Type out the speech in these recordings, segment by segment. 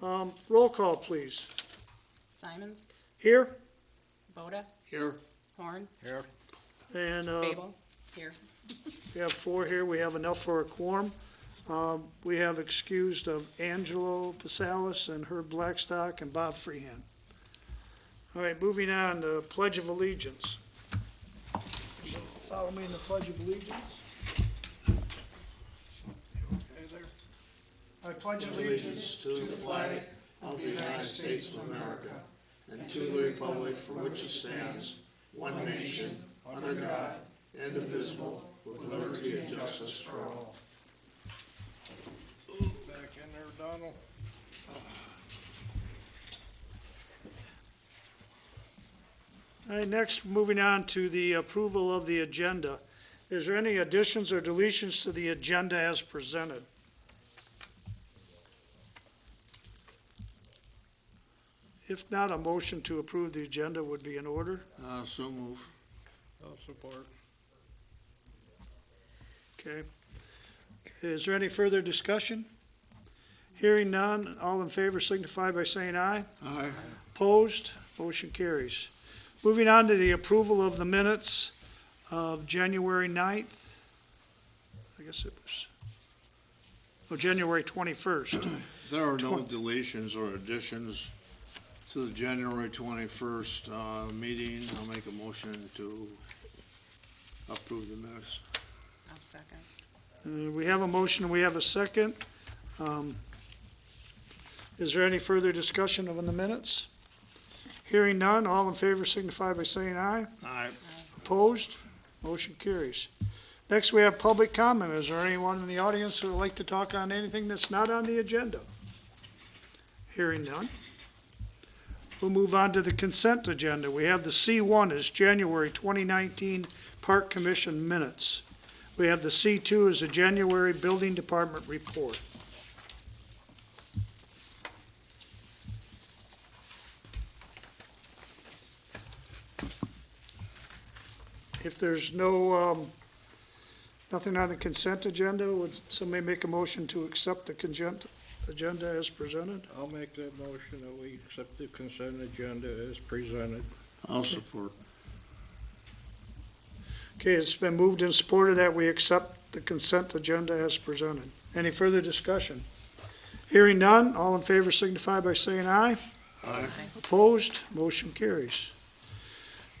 Roll call, please. Simons, Here? Boda, Here. Horn, Here. And Babel, here. we have 4 here. We have enough for a quorum. We have excused of Angelo Pasalis and Herb Blackstock and Bob Freehand. All right, moving on to Pledge of Allegiance. So follow me in the Pledge of Allegiance. I pledge allegiance To the flag of the United States of America and to the republic for which it stands, one nation, under God, indivisible, with liberty and justice for all. Back in there, Donald. All right, next, moving on to the approval of the agenda. Is there any additions or deletions to the agenda as presented? If not, a motion to approve the agenda would be in order. So move. I'll support. Okay. Is there any further discussion? Hearing none, all in favor signify by saying aye. Aye. Opposed? Motion carries. Moving on to the approval of the minutes of January 9th. I guess it was, January 21st. There are no deletions or additions to the January 21st meeting. I'll make a motion to approve the minutes. I'll second. We have a motion and we have a second. Is there any further discussion on the minutes? Hearing none, all in favor signify by saying aye. Aye. Opposed? Motion carries. Next, we have public comment. Is there anyone in the audience who would like to talk on anything that's not on the agenda? Hearing none. We'll move on to the consent agenda. We have the C1 is January 2019 Park Commission minutes. We have the C2 is the January Building Department report. If there's nothing on the consent agenda, would somebody make a motion to accept the consent agenda as presented? I'll make that motion that we accept the consent agenda as presented. I'll support. Okay, it's been moved and supported that we accept the consent agenda as presented. Any further discussion? Hearing none, all in favor signify by saying aye. Aye. Opposed, motion carries.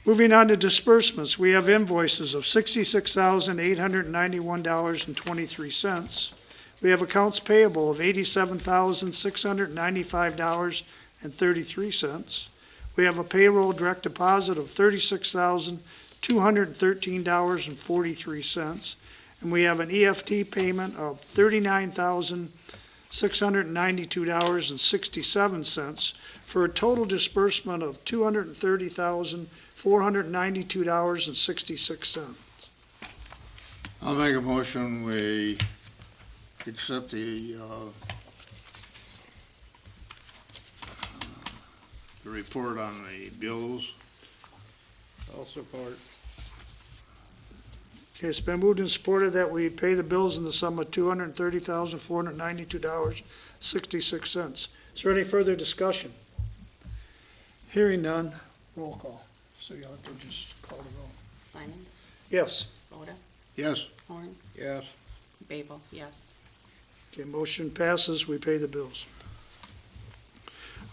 Moving on to disbursements, we have invoices of $66,891.23. We have accounts payable of $87,695.33. We have a payroll direct deposit of $36,213.43. And we have an EFT payment of $39,692.67 for a total disbursement of $230,492.66. I'll make a motion, we accept the report on the bills. I'll support. Okay, it's been moved and supported that we pay the bills in the sum of $230,492.66. Is there any further discussion? Hearing none, roll call. So you'll have to just call the roll. Simons, Yes. Boda, Yes. Horn, Yes. Babel, yes. Okay, motion passes, we pay the bills.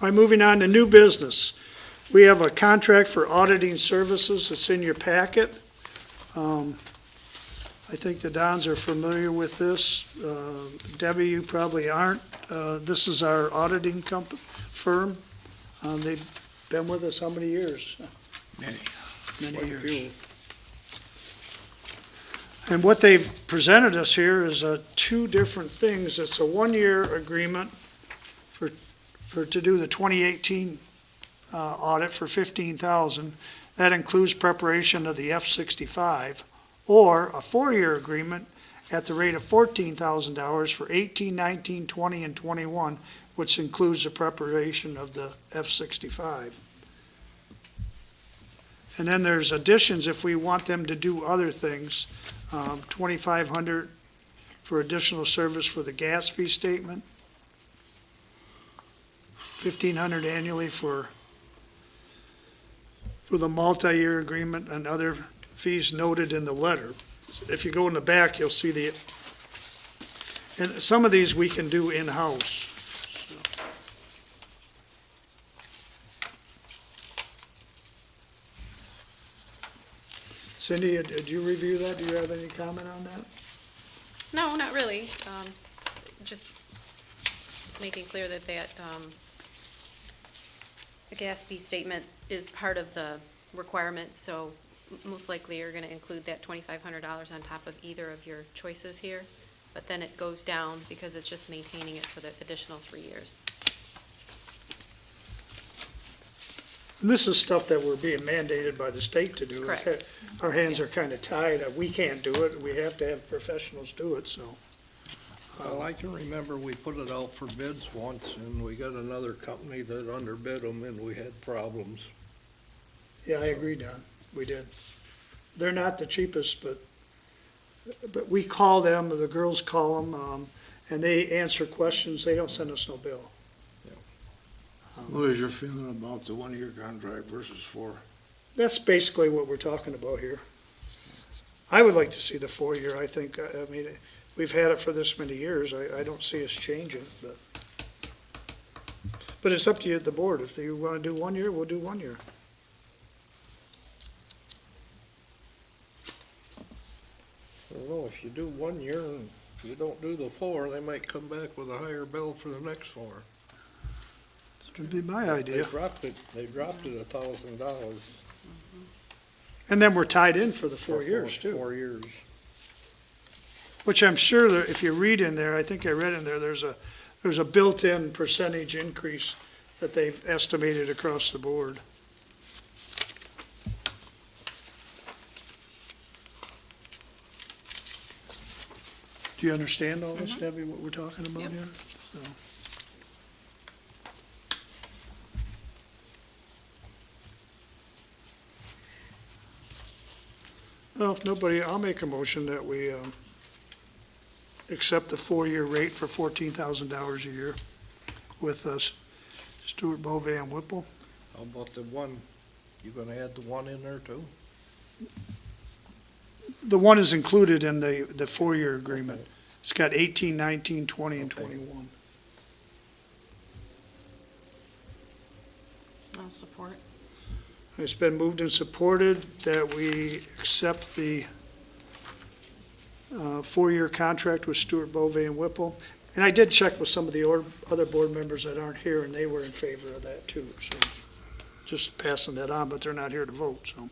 All right, moving on to new business. We have a contract for auditing services, it's in your packet. I think the Dons are familiar with this. Debbie, you probably aren't. This is our auditing firm. They've been with us how many years? Many. Many Quite a years. few. And what they've presented us here is two different things. It's a one-year agreement for to do the 2018 audit for $15,000. That includes preparation of the F-65, or a four-year agreement at the rate of $14,000 for 18, 19, 20, and 21, which includes the preparation of the F-65. And then there's additions if we want them to do other things. $2,500 for additional service for the gas fee statement. $1,500 annually for the multi-year agreement and other fees noted in the letter. If you go in the back, you'll see and some of these we can do in-house. So. Cindy, did you review that? Do you have any comment on that? No, not really. Just making clear that the gas fee statement is part of the requirements, so most likely you're gonna include that $2,500 on top of either of your choices here. But then it goes down because it's just maintaining it for the additional 3 years. And this is stuff that we're being mandated by the state to do. Correct. Our hands are kind of tied. We can't do it. We have to have professionals do it, so. Well, I can remember we put it out for bids once, and we got another company that underbid them, and we had problems. Yeah, I agree, Don. We did. They're not the cheapest, but we call them, the girls call them, and they answer questions. They don't send us no bill. What is your feeling about the one-year contract versus 4? That's basically what we're talking about here. I would like to see the 4-year, I think. I mean, we've had it for this many years. I don't see us changing, but it's up to you, the board. If you want to do 1 year, we'll do 1 year. I don't know, if you do 1 year and you don't do the 4, they might come back with a higher bill for the next 4. That'd be my They idea. dropped it $1,000. And then we're tied in for the 4 for years, too. 4 years. Which I'm sure that if you read in there, I think I read in there, there's a built-in percentage increase that they've estimated across the board. Do you understand all this, Debbie, what we're talking about Yep. here? So. Well, if nobody, I'll make a motion that we accept the 4-year rate for $14,000 a year with Stuart Bovee and Whipple. How about the 1, you gonna add the 1 in there too? The one is included in the 4-year agreement. It's got 18, 19, 20, and Okay. 21. I'll support. It's been moved and supported that we accept the 4-year contract with Stuart Bovee and Whipple. And I did check with some of the other board members that aren't here, and they were in favor of that too. So just passing that on, but they're not here to vote, so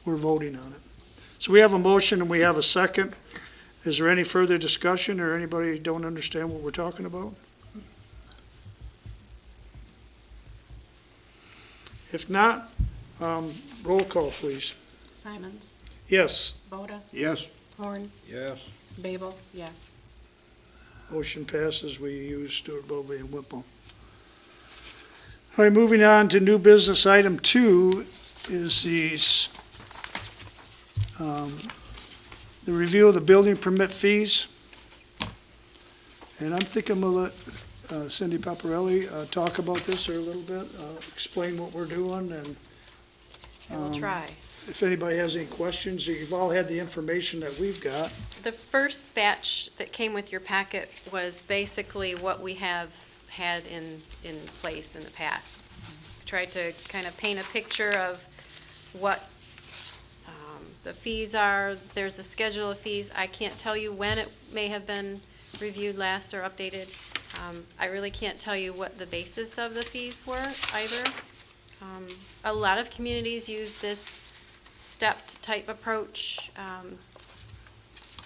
we're voting on it. So we have a motion and we have a second. Is there any further discussion, or anybody don't understand what we're talking about? If not, roll call, please. Simons, Yes, Voda, Yes. Horn, Yes. Babel, yes. motion passes. We use Stuart Bovee and Whipple. All right, moving on to new business. Item 2 is the review of the building permit fees. And I'm thinking we'll let Cindy Paparelli talk about this a little bit, explain what we're doing, and I will try. if anybody has any questions, you've all had the information that we've got. The first batch that came with your packet was basically what we have had in place in the past. Tried to kind of paint a picture of what the fees are. There's a schedule of fees. I can't tell you when it may have been reviewed last or updated. I really can't tell you what the basis of the fees were either. A lot of communities use this stepped type approach.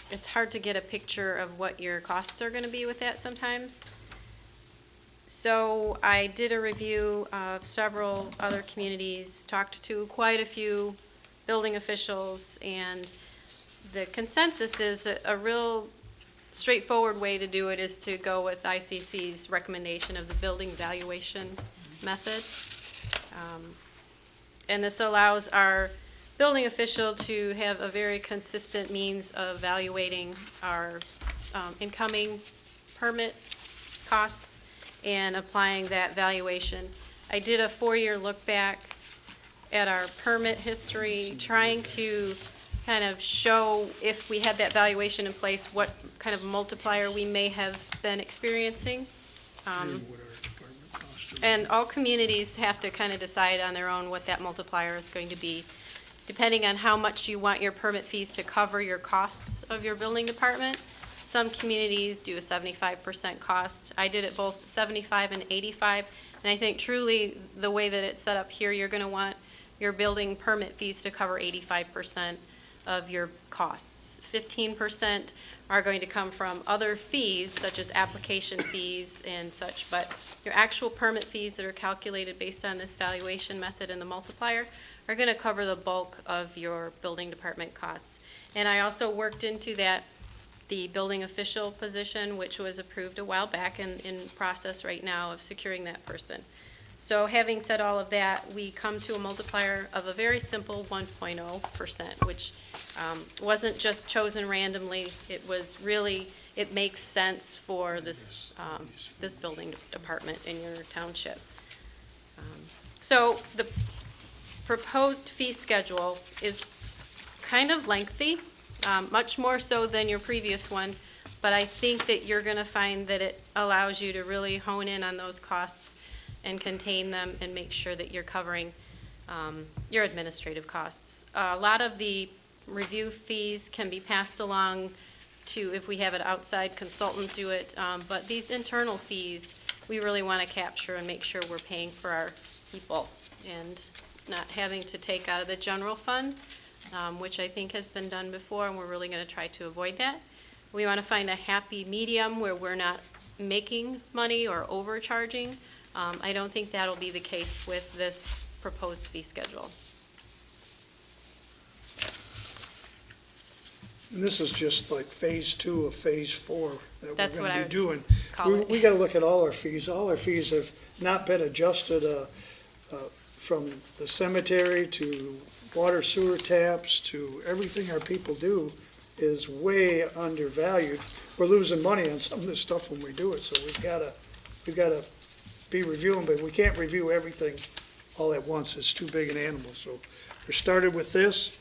It's hard to get a picture of what your costs are gonna be with that sometimes. So I did a review of several other communities, talked to quite a few building officials, and the consensus is a real straightforward way to do it is to go with ICC's recommendation of the building valuation method. And this allows our building official to have a very consistent means of evaluating our incoming permit costs and applying that valuation. I did a 4-year look back at our permit history, trying to kind of show if we had that valuation in place, what kind of multiplier we may have been experiencing. And all communities have to kind of decide on their own what that multiplier is going to be, depending on how much you want your permit fees to cover your costs of your building department. Some communities do a 75% cost. I did it both 75 and 85. And I think truly the way that it's set up here, you're going to want your building permit fees to cover 85% of your costs. 15% are going to come from other fees, such as application fees and such, but your actual permit fees that are calculated based on this valuation method and the multiplier are going to cover the bulk of your building department costs. And I also worked into that the building official position, which was approved a while back and in process right now of securing that person. So having said all of that, we come to a multiplier of a very simple 1.0%, which wasn't just chosen randomly. It was really, it makes sense for this, this building department in your township. So the proposed fee schedule is kind of lengthy, much more so than your previous one, but I think that you're going to find that it allows you to really hone in on those costs and contain them and make sure that you're covering your administrative costs. A lot of the review fees can be passed along to if we have an outside consultant do it, but these internal fees, we really want to capture and make sure we're paying for our people and not having to take out of the general fund, which I think has been done before, and we're really going to try to avoid that. We want to find a happy medium where we're not making money or overcharging. I don't think that'll be the case with this proposed fee schedule. And this is just like phase 2 of phase 4 that That's we're what going I to be doing. call it. We got to look at all our fees. All our fees have not been adjusted from the cemetery to water sewer taps to everything our people do is way undervalued. We're losing money on some of this stuff when we do it, so we've got to be reviewing, but we can't review everything all at once. It's too big an animal. So we started with this.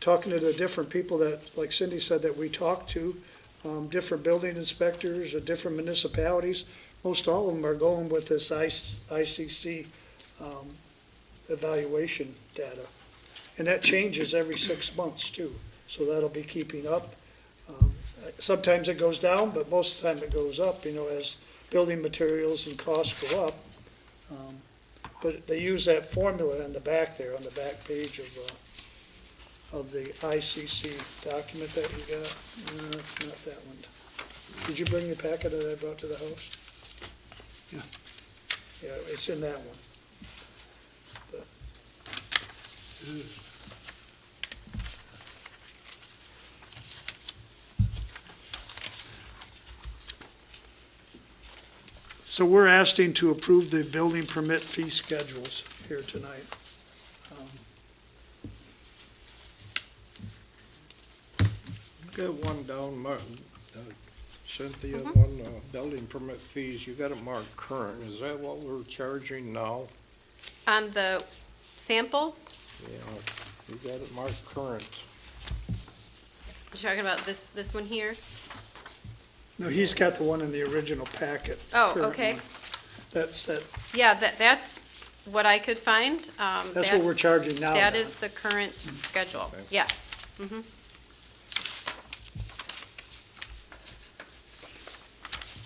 Talking to the different people that, like Cindy said, that we talked to, different building inspectors or different municipalities, most all of them are going with this ICC evaluation data. And that changes every 6 months too. So that'll be keeping up. Sometimes it goes down, but most of the time it goes up, as building materials and costs go up. But they use that formula in the back there, on the back page of the ICC document that you got. No, it's not that one. Did you bring the packet that I brought to the house? Yeah. Yeah, it's in that one. But- So we're asking to approve the building permit fee schedules here tonight. Got one down, Cynthia, one building permit fees, you got it marked current. Is that what we're charging now? On the sample, Yeah, you got it marked current. you're talking about this one here? No, he's got the one in the original packet. Oh, current okay. one. That's Yeah, that's what I could find. what we're charging now. That Don. is the current schedule, Okay. yeah.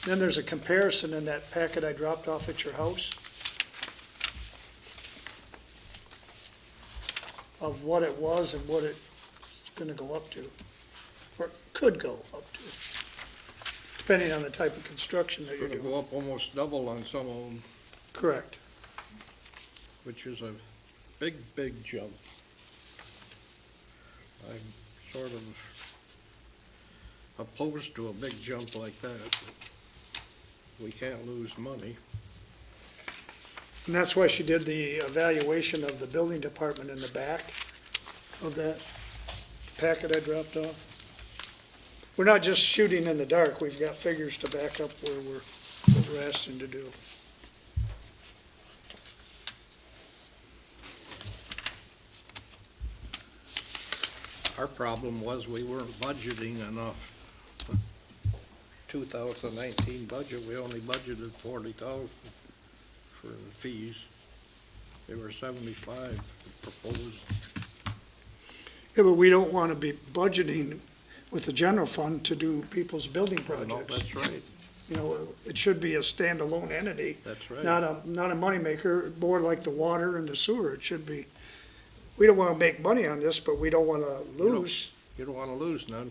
Then there's a comparison in that packet I dropped off at your house of what it was and what it's gonna go up to, or could go up to, depending on the type of construction that you're Gonna doing. go up almost double on some of them, Correct. which is a big, big jump. I'm sort of opposed to a big jump like that, but we can't lose money. And that's why she did the evaluation of the building department in the back of that packet I dropped off. we're not just shooting in the dark, we've got figures to back up what we're asking to do. Our problem was we weren't budgeting enough. 2019 budget, we only budgeted 40,000 for the fees. They were 75 proposed. Yeah, but we don't want to be budgeting with the general fund to do people's building No, projects. that's right, You know, it should be a standalone entity, that's right. not a moneymaker, board like the water and the sewer. It should be, we don't want to make money on this, but we don't want to lose. You don't want to lose none.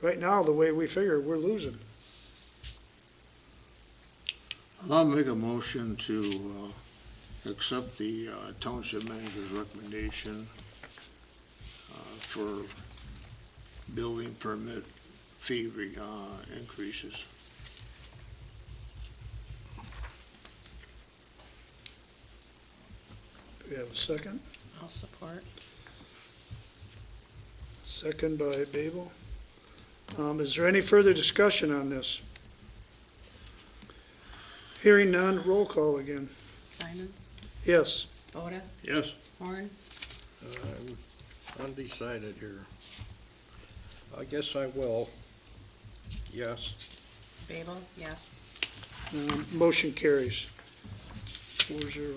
Right now, the way we figure, we're losing. I'll make a motion to accept the township manager's recommendation for building permit fee increases. Do we have a second? I'll support. Second by Babel. Is there any further discussion on this? Hearing none, roll call again. Simons? Yes. Voda? Yes. Horn? I'm undecided here. I guess I will. Yes. Babel? Yes. Motion carries 4-0.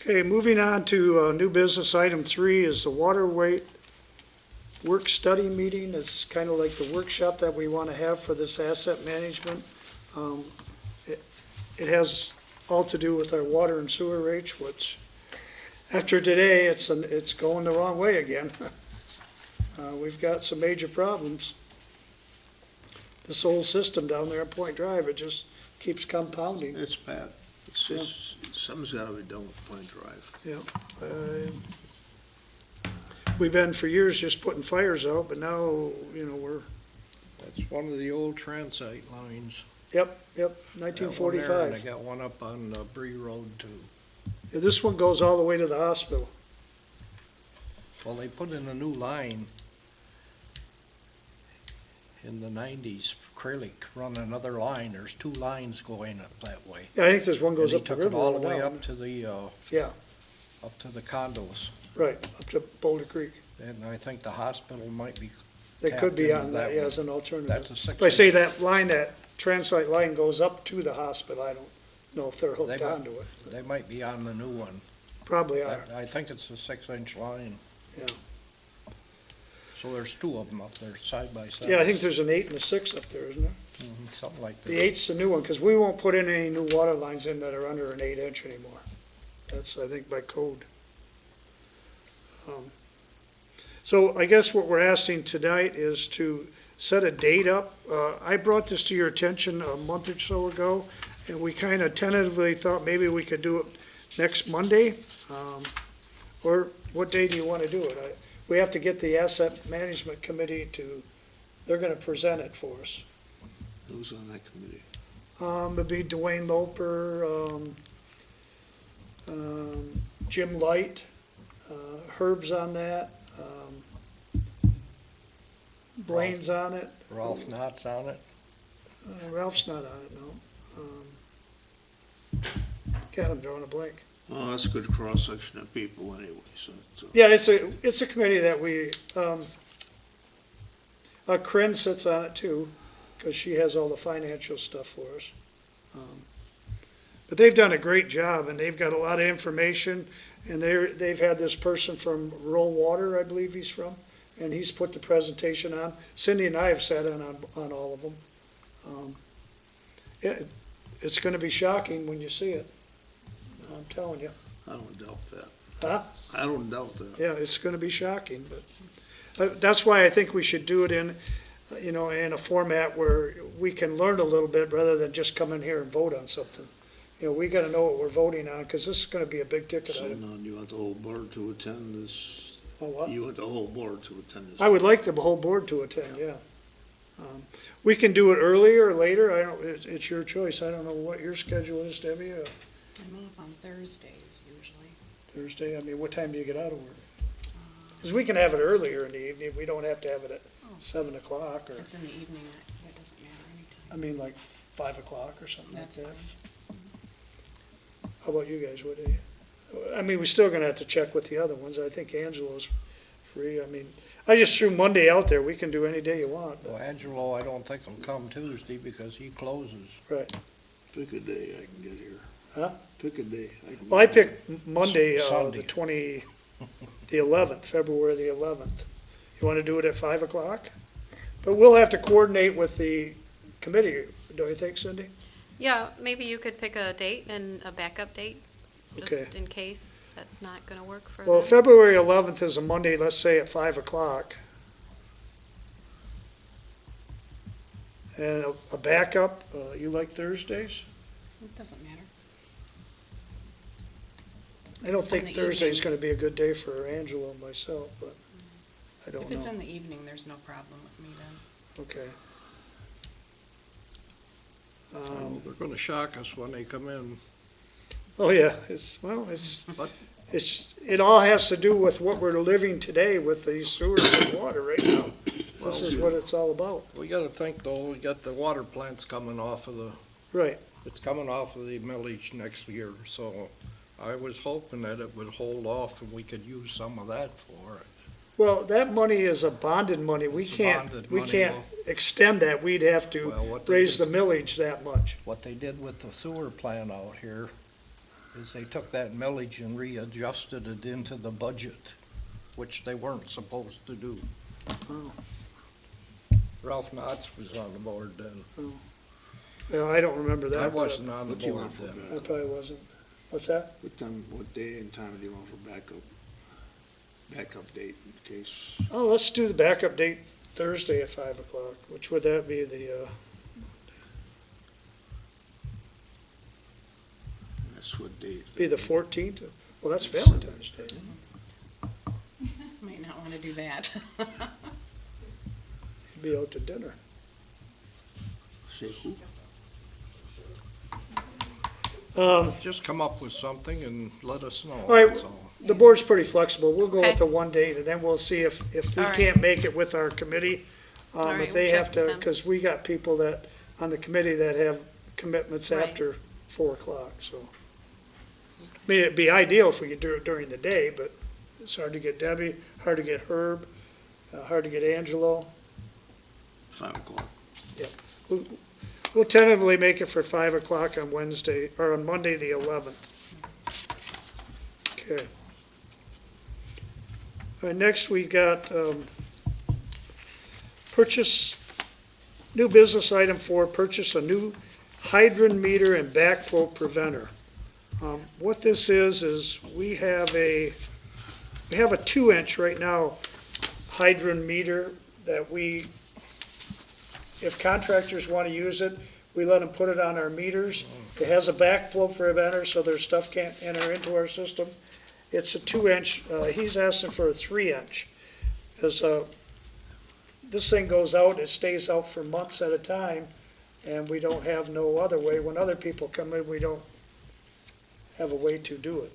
Okay, moving on to new business. Item 3 is the water rate work study meeting. It's kind of like the workshop that we want to have for this asset management. It has all to do with our water and sewer rates, which after today, it's going the wrong way again. We've got some major problems. This whole system down there at Point Drive, it just keeps compounding. It's bad. It's just, something's gotta be done with Point Drive. Yeah. We've been for years just putting fires out, but now, That's one of the old transite lines. yep, Got one there, and 1945. I got one up on Bree Road too. Yeah, this one goes all the way to the hospital. Well, they put in a new line in the 90s. Craylick run another line. There's 2 lines going up that way. Yeah, I think there's one goes And up he the took it river. all the and way down. up to the, Yeah, up to the condos. right, up to Boulder Creek. And I think the hospital might be, They could be Tapped on into that, that yeah, one. as an alternative. that's a 6. If I say that line, that transite line goes up to the hospital, I don't know if they're They hooked might- onto it. They might be on the new one. Probably are, I think it's a 6-inch line. yeah. So there's 2 of them up there, side by side. Yeah, I think there's an 8 and a 6 up there, isn't there? Something like that. The 8's the new one, because we won't put in any new water lines in that are under an 8-inch anymore. That's, I think, by code. So I guess what we're asking tonight is to set a date up. I brought this to your attention a month or so ago, and we kind of tentatively thought maybe we could do it next Monday. Or what day do you want to do it? We have to get the asset management committee they're going to present it for us. Who's on that committee? It'd be Dwayne Loper, Jim Light, Herb's on that, Blaine's on it. Ralph Knott's on it. Ralph's not on it, no. God, I'm drawing a blank. Well, that's a good cross-section of people anyway, so. Yeah, it's a committee that we, Corinne sits on it too, because she has all the financial stuff for us. But they've done a great job, and they've got a lot of information, and they've had this person from Rural Water, I believe he's from, and he's put the presentation on. Cindy and I have sat in on all of them. It's gonna be shocking when you see it, I'm telling you. I don't doubt that. Huh? I don't doubt that. Yeah, it's gonna be shocking, but that's why I think we should do it in a format where we can learn a little bit rather than just come in here and vote on something. We gotta know what we're voting on, because this is gonna be a big ticket So item. now you want the whole board to attend this? Oh, what? You want the whole board to attend this? I would like the whole board to attend, yeah. We can do it earlier or later, it's your choice. I don't know what your schedule is, Debbie. I move on Thursdays usually. Thursday, I mean, what time do you get out of work? Because we can have it earlier in the evening, we don't have to have it at 7 o'clock, or, It's in the evening, it doesn't matter anytime. I mean, like 5 o'clock or something like That's that. fine. How about you guys, what do you, I mean, we're still gonna have to check with the other ones, I think Angelo's free, I mean, I just threw Monday out there, we can do any day you want, Well, Angelo, I don't think will come Tuesday because he closes. right. Pick a day I can get here. Huh? Pick a day. can Well, I get here. picked Monday, Sunday. the 11th, February the 11th. You want to do it at 5 o'clock? But we'll have to coordinate with the committee, don't you think, Cindy? Yeah, maybe you could pick a date and a backup date, Okay. just in case that's not gonna work for Well, them. February 11th is a Monday, let's say at 5 o'clock. And a backup, you like Thursdays? It doesn't matter. I don't It's in think the Thursday's evening. going to be a good day for Angela and myself, but I don't If it's know. in the evening, there's no problem with me then. Okay. They're gonna shock us when they come in. Oh, yeah, But- it all has to do with what we're living today with these sewers and water right now. This is what it's all about. We gotta think though, we got the water plants coming off of Right. it's coming off of the millage next year, so I was hoping that it would hold off and we could use some of that for it. Well, that money is a bonded money. It's bonded money, can't extend that. We'd have to Well, what they raise the did- millage that much. What they did with the sewer plant out here is they took that millage and readjusted it into the budget, which they weren't supposed to do. Oh. Ralph Knotts was on the board then. Well, I don't remember that. I but wasn't on the What do you board want for then. I backup? probably wasn't. What's that? What day and time do you want for backup? Backup date in case, Oh, let's do the backup date Thursday at 5 o'clock, which would that be that's what date? be the 14th? Well, that's Valentine's Day. Might not want to do that. Be out to dinner. Say who? Just Just come up with something and let us know, All right. that's all. The board's pretty flexible. We'll go with Okay. the one date, and then we'll see if we All right. can't make it with our committee. All right, If they we'll have check to, with them. because we got people that, on the committee that have commitments Right. after 4 o'clock, so. I mean, it'd be ideal if we could do it during the day, but it's hard to get Debbie, hard to get Herb, hard to get Angelo. 5 o'clock. We'll tentatively make it for 5 o'clock on Wednesday, or on Monday, the 11th. Okay. All right, next we got new business item 4, purchase a new hydrant meter and backflow preventer. What this is we have a 2-inch right now hydrant meter that if contractors want to use it, we let them put it on our meters. It has a backflow preventer, so their stuff can't enter into our system. It's a 2-inch, he's asking for a 3-inch. Because this thing goes out, it stays out for months at a time, and we don't have no other way. When other people come in, we don't have a way to do it.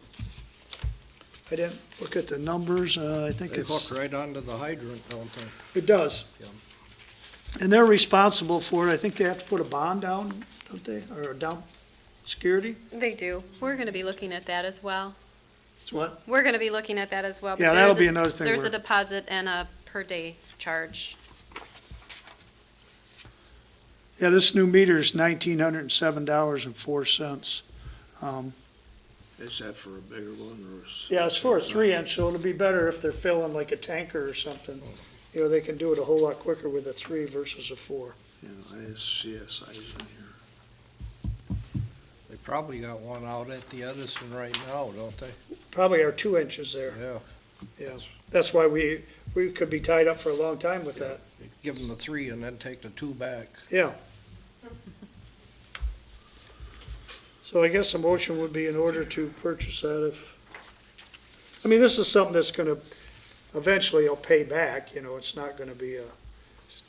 I didn't look at the numbers, I think They it's. hook right onto the hydrant, don't they? It does. Yeah. And they're responsible for it. I think they have to put a bond down, don't they? Or down security? They do. We're gonna be looking at that as well. It's what? We're gonna be looking at that as well. but Yeah, that'll there's be a- another thing There's a we're- deposit and a per-day charge. Yeah, this new meter is $1,907.04. Is that for a bigger one or? Yeah, it's for a 3-inch, so it'll be better if they're filling like a tanker or something. You know, they can do it a whole lot quicker with a 3 versus a 4. Yeah, I didn't see a size in here. They probably got one out at the Edison right now, don't they? Probably our 2 inches there. Yeah. Yeah. That's why we could be tied up for a long time with that. Give them the 3 and then take the 2 back. Yeah. So I guess a motion would be in order to purchase that I mean, this is something that's gonna, eventually will pay back, you know, it's not gonna be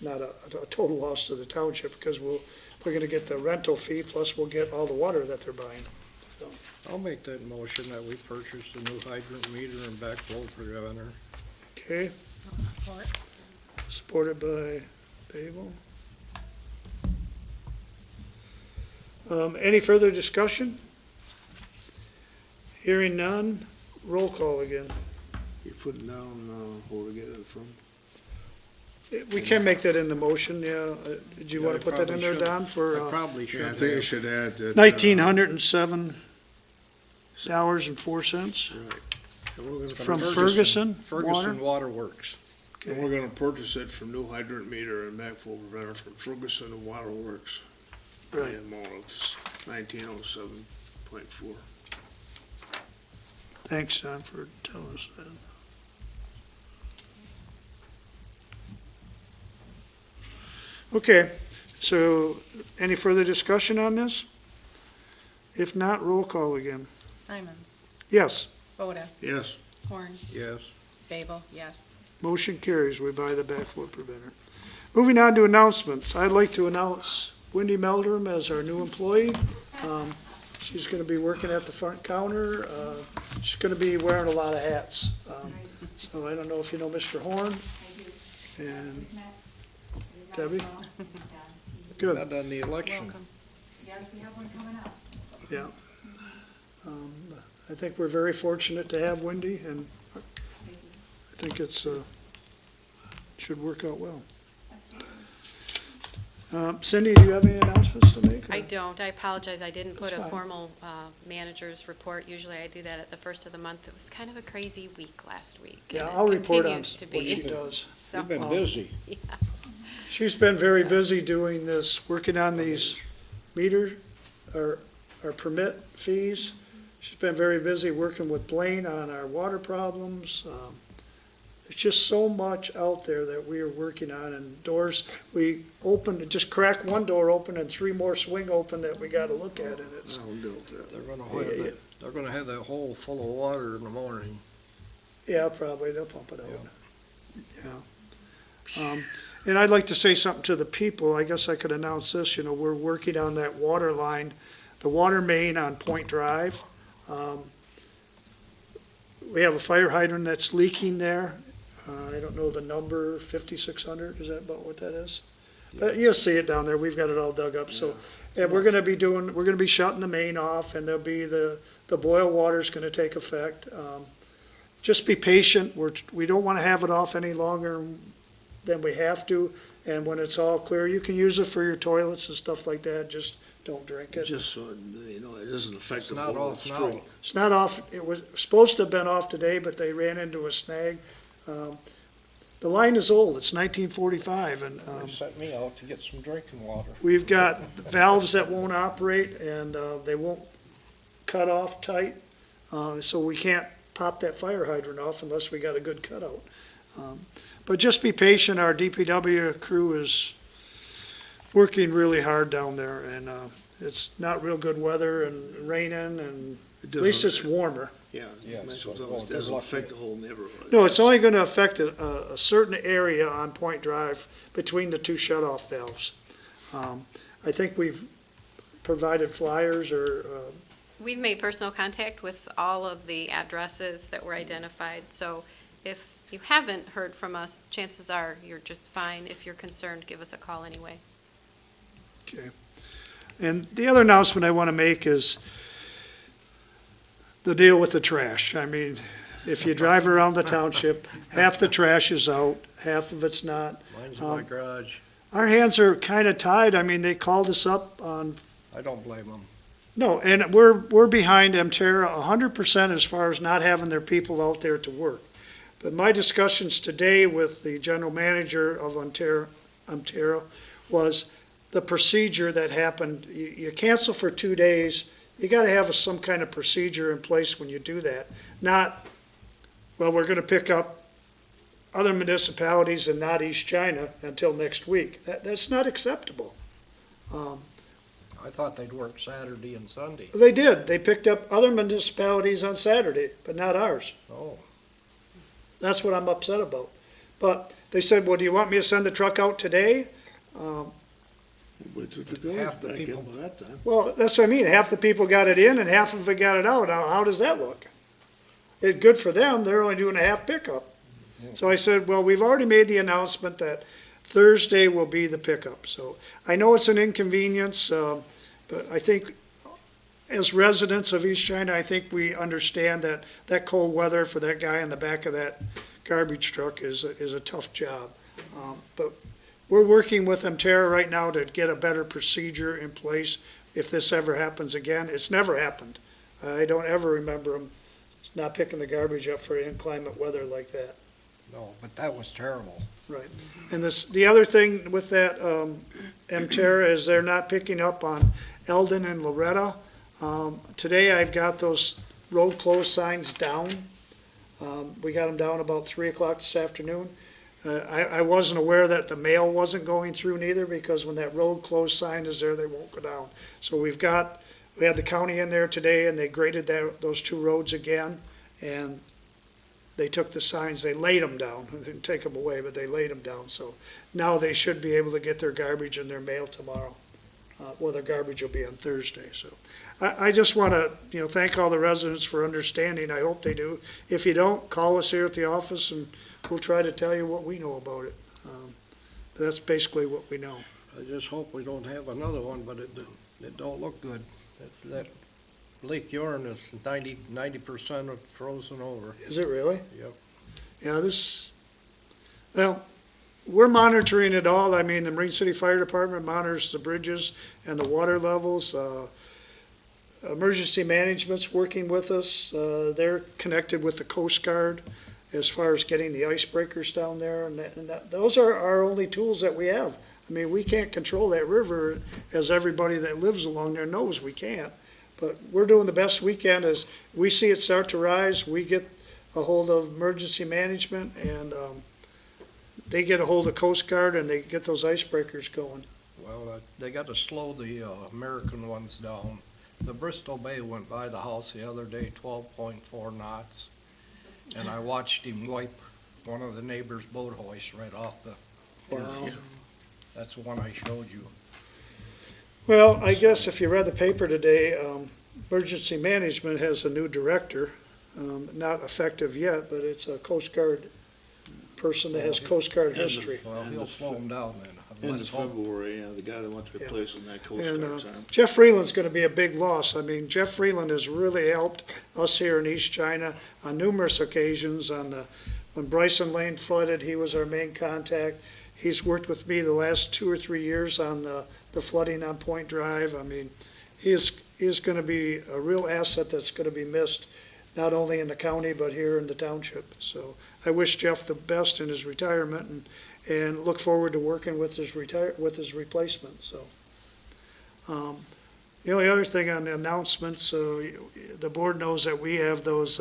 not a total loss to the township, because we're gonna get the rental fee, plus we'll get all the water that they're buying. So, I'll make that motion that we purchase the new hydrant meter and backflow preventer. Okay, I'll support. supported by Babel. Any further discussion? Hearing none, roll call again. You putting down, where we get it from? We can make that in the motion, yeah. Did you Yeah, want I to put that in probably there, should. Don, for I probably should Yeah, I think I have. should add that. $1,907.04 Right. And we're gonna from purchase- Ferguson Water? Ferguson Water Works. And we're gonna purchase it from new hydrant meter and backflow preventer from Ferguson and Waterworks. Right. The amount of 1907.4. Thanks, Don, for telling us that. Okay, so any further discussion on this? If not, roll call again. Simons, Yes, Boda, Yes. Horn, Yes. Babel, yes. motion carries. We buy the backflow preventer. Moving on to announcements. I'd like to announce Wendy Meldrum as our new employee. She's going to be working at the front counter. She's going to be wearing a lot of hats. So I don't know if you know Mr. Horn and Debbie? Good. Not on the election. Welcome. Yeah. I think we're very fortunate to have Wendy, and I think it's, should work out well. Cindy, do you have any announcements to make? or- I don't. I apologize. I didn't put That's a fine. formal manager's report. Usually I do that at the first of the month. It was kind of a crazy week last week. Yeah, and it I'll report on continues to what she be. does. So, You've been busy. She's been very busy doing this, working on these meter, or permit fees. She's been very busy working with Blaine on our water problems. There's just so much out there that we are working on, and doors, we opened, just cracked one door open and three more swing open that we gotta look at, and it's, I'll deal with that. They're gonna have that hole full of water in the morning. yeah, probably, they'll pump it out. Yeah. And I'd like to say something to the people. I guess I could announce this, we're working on that water line, the water main on Point Drive. We have a fire hydrant that's leaking there. I don't know the number, 5,600, is that about what that is? But you'll see it down there. We've got it all dug up, so, and we're gonna be shutting the main off, and there'll be the boil water's gonna take effect. Just be patient. We don't wanna have it off any longer than we have to, and when it's all clear, you can use it for your toilets and stuff like that, just don't drink it. Just so, it doesn't affect It's the not whole off now. street. It's not off, it was supposed to have been off today, but they ran into a snag. The line is old, it's 1945, and They sent me out to get some drinking water. we've got valves that won't operate, and they won't cut off tight, so we can't pop that fire hydrant off unless we got a good cutout. But just be patient, our DPW crew is working really hard down there, and it's not real good weather and raining, and It at least doesn't- it's warmer. Yeah, Yeah, might as well so tell us, it good doesn't luck affect with the whole neighborhood. No, it's only gonna affect a certain area on Point Drive between the two shut-off valves. I think we've provided flyers or, we've made personal contact with all of the addresses that were identified. So if you haven't heard from us, chances are you're just fine. If you're concerned, give us a call anyway. okay. And the other announcement I wanna make is the deal with the trash. I mean, if you drive around the township, half the trash is out, half of it's not. Mine's in my garage. Our hands are kinda tied. I mean, they called us up on I don't blame them. No, and we're behind Emterra 100% as far as not having their people out there to work. But my discussions today with the general manager of Emterra was the procedure that happened. You cancel for 2 days, you gotta have some kind of procedure in place when you do that. Not, well, we're gonna pick up other municipalities and not East China until next week. That's not acceptable. I thought they'd work Saturday and Sunday. They did. They picked up other municipalities on Saturday, but not ours. Oh, That's what I'm upset about. But they said, well, do you want me to send the truck out today? We took the garbage Half the back people- in by that time. Well, that's what I mean, half the people got it in and half of it got it out. How does that look? It's good for them, they're only doing a half pickup. So I said, well, we've already made the announcement that Thursday will be the pickup. So I know it's an inconvenience, but I think as residents of East China, I think we understand that that cold weather for that guy in the back of that garbage truck is a tough job. But we're working with Emterra right now to get a better procedure in place if this ever happens again. It's never happened. I don't ever remember them not picking the garbage up for inclement weather like that. No, but that was terrible. Right. And the other thing with that, Emterra, is they're not picking up on Eldon and Loretta. Today I've got those road closed signs down. We got them down about 3 o'clock this afternoon. I wasn't aware that the mail wasn't going through neither, because when that road closed sign is there, they won't go down. So we had the county in there today, and they graded those two roads again, and they took the signs, they laid them down. They didn't take them away, but they laid them down. So now they should be able to get their garbage and their mail tomorrow. Well, their garbage will be on Thursday. So I just want to, thank all the residents for understanding. I hope they do. If you don't, call us here at the office, and we'll try to tell you what we know about it. That's basically what we know. I just hope we don't have another one, but it don't look good. That Lake Huron is 90% of frozen over. Is it really? Yep. Yeah, well, we're monitoring it all. I mean, the Marine City Fire Department monitors the bridges and the water levels. Emergency Management's working with us. They're connected with the Coast Guard as far as getting the icebreakers down there. And those are our only tools that we have. I mean, we can't control that river, as everybody that lives along there knows we can't. But we're doing the best we can. As we see it start to rise, we get a hold of Emergency Management, and they get a hold of Coast Guard, and they get those icebreakers going. Well, they got to slow the American ones down. The Bristol Bay went by the house the other day, 12.4 knots, and I watched him wipe one of the neighbor's boat hoists right off the. Wow. That's the one I showed you. Well, I guess if you read the paper today, Emergency Management has a new director, not effective yet, but it's a Coast Guard person that has Coast Guard history. Well, he'll slow them down then. End of Let's hope. February, the guy that wants replacing that Coast And Guard time. Jeff Freeland's going to be a big loss. I mean, Jeff Freeland has really helped us here in East China on numerous occasions. When Bryson Lane flooded, he was our main contact. He's worked with me the last 2 or 3 years on the flooding on Point Drive. I mean, he is going to be a real asset that's going to be missed, not only in the county, but here in the township. So I wish Jeff the best in his retirement, and look forward to working with his replacement. So the only other thing on the announcements, the board knows that we have those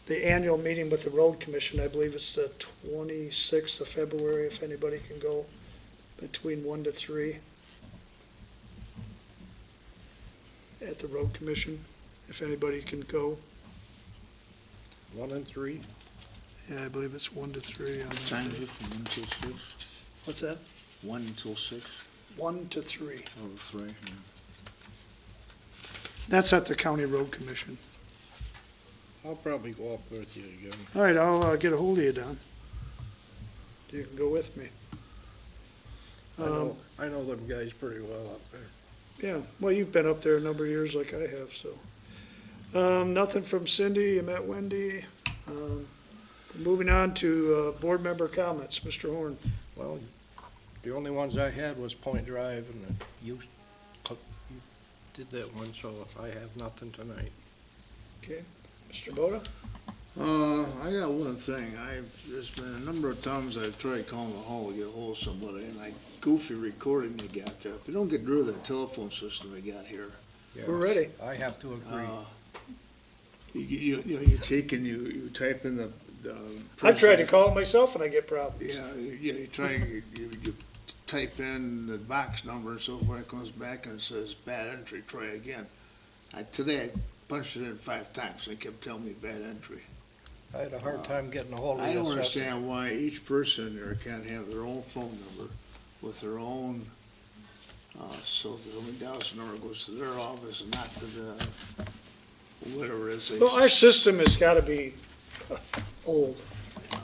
the annual meeting with the road commission. I believe it's the 26th of February, if anybody can go between 1 to 3 at the road commission, if anybody can go. 1 and 3. Yeah, I believe it's 1 to 3. on that Time is day. it from 1 till 6? What's that? 1 until 6? 1 to 3. Oh, 3. That's at the county road commission. I'll probably go up with you again. All right, I'll get a hold of you, Don. You can go with me. I know them guys pretty well up there. Yeah, well, you've been up there a number of years like I have, so. Nothing from Cindy. You met Wendy. Moving on to board member comments. Mr. Horn. Well, the only ones I had was Point Drive, and you did that one, so I have nothing tonight. Okay. Mr. Boda? I got one thing. There's been a number of times I've tried calling the hall to get a hold of somebody, and goofy recording they got there. If you don't get rid of that telephone system they got here, Yes, We're ready. I have to agree. you take and you type in the. I've tried to call it myself and I get problems. You type in the box number and so forth, it comes back and it says bad entry, try again. Today I punched it in 5 times and it kept telling me bad entry. I had a hard time getting a hold of you. I don't so- understand why each person there can't have their own phone number with their own, so if the $1,000 number goes to their office and not to the, whatever it is. they- Well, our system has gotta be old.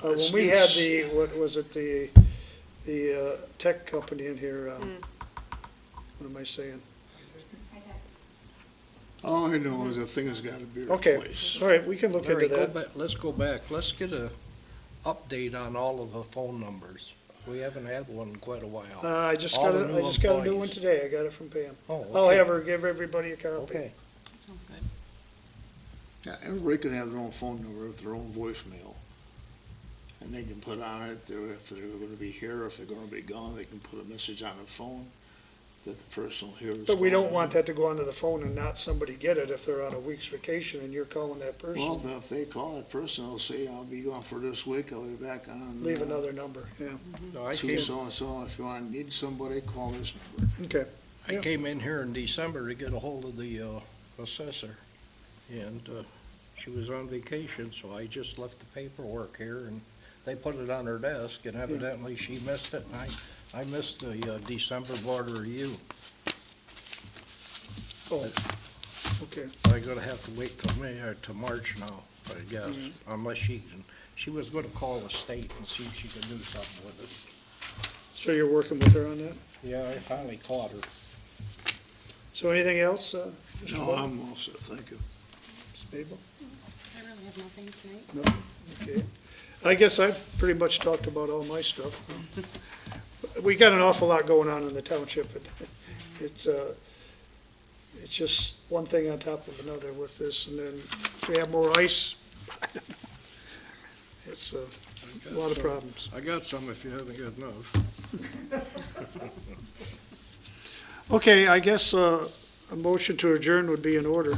When we had the, what was it, the tech company in here, what am I saying? All I know is the thing has gotta be Okay, replaced. all right, we can look Larry, into that. let's go back. Let's get a update on all of the phone numbers. We haven't had one in quite a while. I just All got the a, new I just got a new one employees. today, I got it from Pam. Oh, I'll okay. have her give everybody a copy. Okay. Sounds good. Yeah, everybody can have their own phone number with their own voicemail. And they can put on it, if they're gonna be here, if they're gonna be gone, they can put a message on the phone that the person will hear. But we don't want that to go onto the phone and not somebody get it if they're on a week's vacation and you're calling that Well, person. if they call that person, they'll say, I'll be gone for this week, I'll be back on. Leave another number, yeah, No, I To came, so-and-so, if you want, need somebody, call this number. okay. I came in here in December to get a hold of the assessor, and she was on vacation, so I just left the paperwork here, and they put it on her desk, and evidently she missed it, and I missed the December board review. Oh, okay. I'm gonna have to wait till May, or to March now, I guess, unless she was gonna call the state and see if she could do something with it. So you're working with her on that? Yeah, I finally caught her. So anything else, Mr. No, Bowden? I'm all set, thank you. Ms. Mabel? I really have nothing tonight. No? Okay. I guess I've pretty much talked about all my stuff. We got an awful lot going on in the township. It's just one thing on top of another with this, and then if we have more ice, it's a lot of problems. I got some if you haven't got enough. Okay, I guess a motion to adjourn would be in order.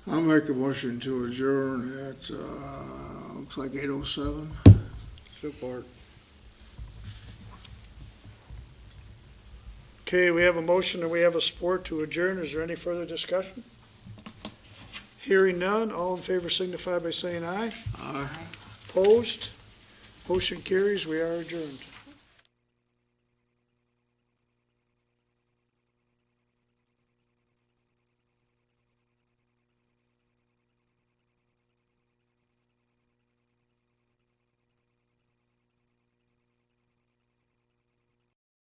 I'll make a motion to adjourn at, looks like 8:07. Support. Okay, we have a motion and we have a support to adjourn. Is there any further discussion? Hearing none, all in favor signify by saying aye. Aye. Opposed? Motion carries. We are adjourned.